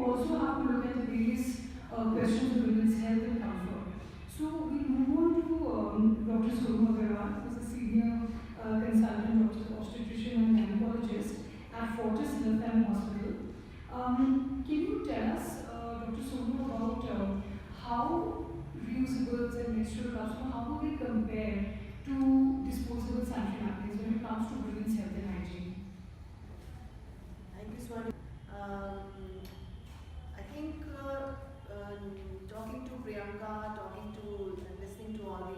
also have to look at the various questions of women's health and comfort. So we move on to Dr. Soruma Agarwal, who is a senior consultant obstetrician and gynecologist at Fortis Health Hospital. Can you tell us, Dr. Soruma, about how reusables and menstrual cups, how do they compare to disposable sanitary napkins when it comes to women's health and hygiene? Thank you, Swati. I think talking to Priyanka, talking to and listening to all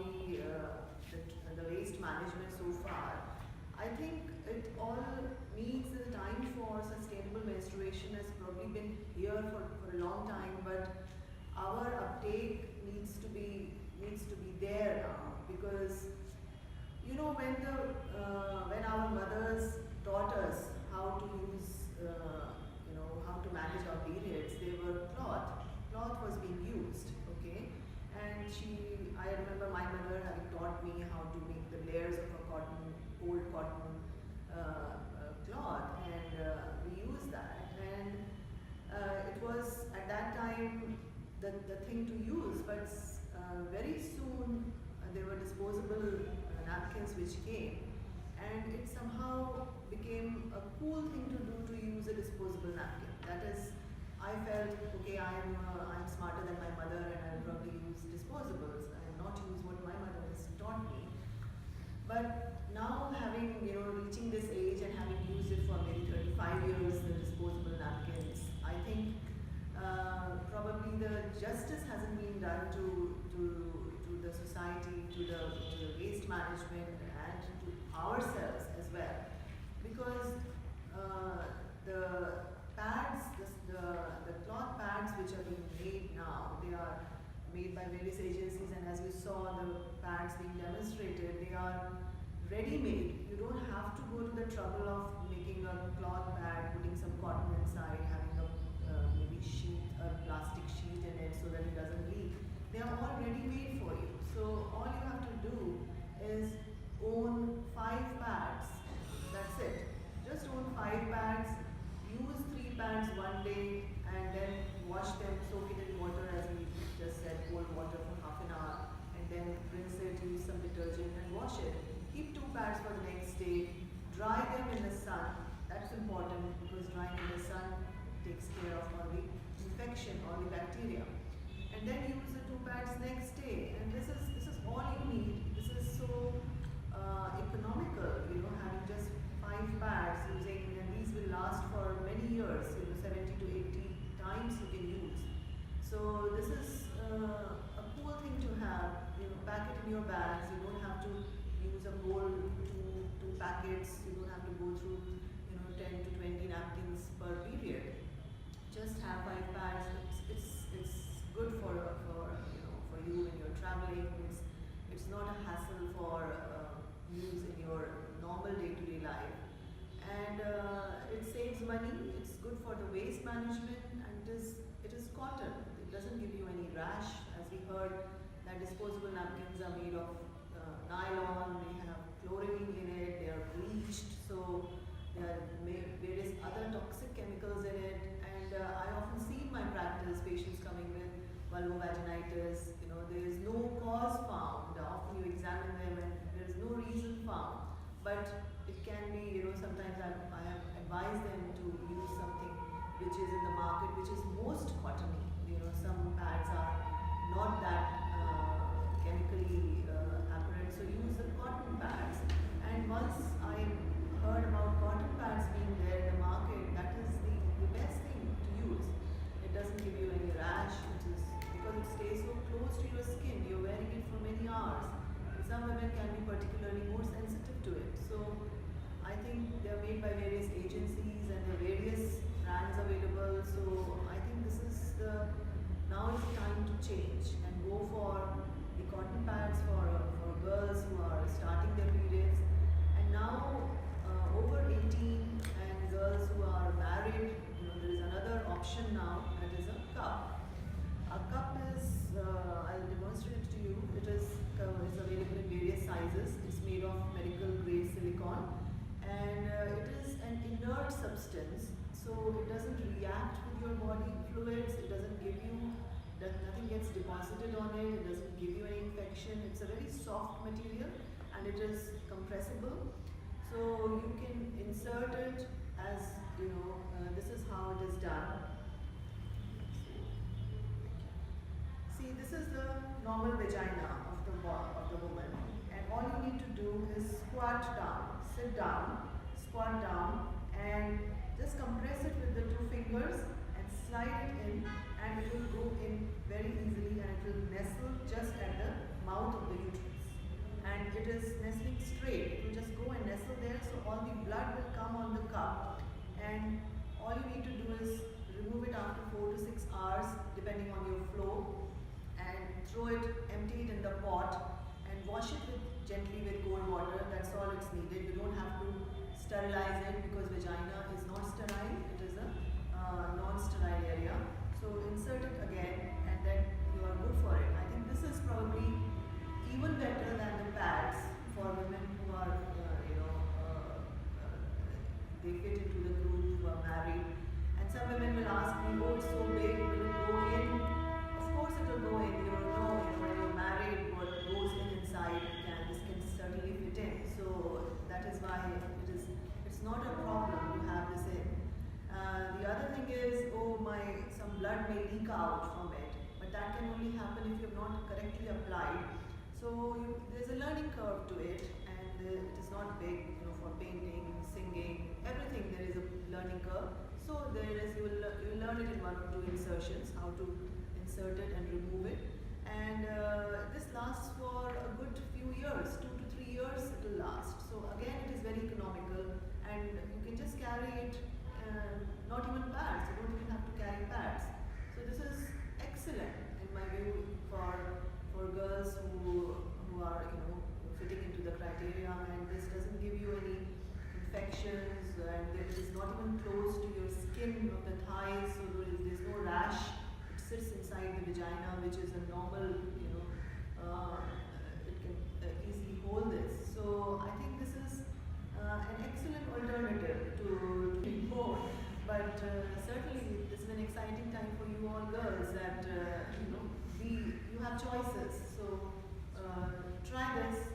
the waste management so far, I think it all means that the time for sustainable menstruation has probably been here for a long time, but our uptake needs to be there now, because you know when our mothers taught us how to use how to manage our periods, they were cloth was being used, okay, and I remember my mother having taught me how to make the layers of a old cotton cloth, and we used that, and it was at that time the thing to use, but very soon there were disposable napkins which came, and it somehow became a cool thing to do to use a disposable napkin. That is, I felt, okay, I'm smarter than my mother and I'll probably use disposables and not use what my mother has taught me. But now reaching this age and having used it for maybe 35 years, the disposable napkins, I think probably the justice hasn't been done to the society, to the waste management, and to ourselves as well. Because the pads, the cloth pads which are being made now, they are made by various agencies, and as you saw the pads being demonstrated, they are ready-made. You don't have to go to the trouble of making a cloth pad, putting some cotton inside, having a maybe a plastic sheet in it so that it doesn't leak. They are all ready-made for you. So all you have to do is own 5 pads. That's it. Just own 5 pads, use 3 pads one day, and then wash them, soak it in water as we just said, cold water for half an hour, and then rinse it, use some detergent and wash it. Keep 2 pads for the next day, dry them in the sun. That's important, because drying in the sun takes care of all the infection, all the bacteria. And then use the 2 pads next day. And this is all you need. This is so economical, having just 5 pads using, and these will last for many years, 70 to 80 times you can use. So this is a cool thing to have. Pack it in your bags. You don't have to use a whole two packets. You don't have to go through 10 to 20 napkins per period. Just have 5 pads. It's good for you when you're traveling. It's not a hassle for use in your normal day-to-day life, and it saves money. It's good for the waste management, and it is cotton. It doesn't give you any rash. As we heard, that disposable napkins are made of nylon. They have chlorine in it. They are bleached, so there are various other toxic chemicals in it. And I often see in my practice patients coming with vulvovaginitis. There is no cause found. Often you examine them and there is no reason found. But it can be, sometimes I have advised them to use something which is in the market, which is most cottony. Some pads are not that chemically apparent, so use the cotton pads. And once I heard about cotton pads being there in the market, that is the best thing to use. It doesn't give you any rash, because it stays so close to your skin. You're wearing it for many hours. And some women can be particularly more sensitive to it. So I think they're made by various agencies and there are various brands available. So I think now is the time to change and go for the cotton pads for girls who are starting their periods. And now over 18 and girls who are married, there is another option now, that is a cup. A cup is, I'll demonstrate it to you. It is available in various sizes. It's made of medical grade silicone, and it is an inert substance. So so it doesn't react with your body fluids, it doesn't give you, nothing gets deposited on it, it doesn't give you any infection. It's a very soft material and it is compressible. So you can insert it as, this is how it is done. See, this is the normal vagina of the woman, and all you need to do is squat down, sit down, squat down, and just compress it with the two fingers and slide it in, and it will go in very easily, and it will nestle just at the mouth of the uterus. And it is nestling straight. It will just go and nestle there, so all the blood will come on the cup, and all you need to do is remove it after 4 to 6 hours, depending on your flow, and throw it, empty it in the pot, and wash it gently with cold water. That's all it's needed. You don't have to sterilize it, because vagina is not sterile. It is a non-sterile area. So insert it again, and then you are good for it. I think this is probably even better than the pads for women who are, they fit into the group, who are married. And some women will ask me, oh, it's so big, will it go in? Of course it will go in. You know, when you're married, what goes inside, this can certainly fit in. So that is why it's not a problem to have this in. The other thing is, some blood may leak out from it, but that can only happen if you have not correctly applied. So there's a learning curve to it, and it is not big, for painting, singing, everything there is a learning curve. So you will learn it in 1 or 2 insertions, how to insert it and remove it. And this lasts for a good few years, 2 to 3 years it will last. So again, it is very economical, and you can just carry it, not even pads, you don't even have to carry pads. So this is excellent in my view for girls who are fitting into the criteria, and this doesn't give you any infections, and it is not even close to your skin of the thighs, so there's no rash. It sits inside the vagina, which is a normal, it can easily hold this. So I think this is an excellent alternative to more. But certainly this is an exciting time for you all girls, that you have choices. So try this.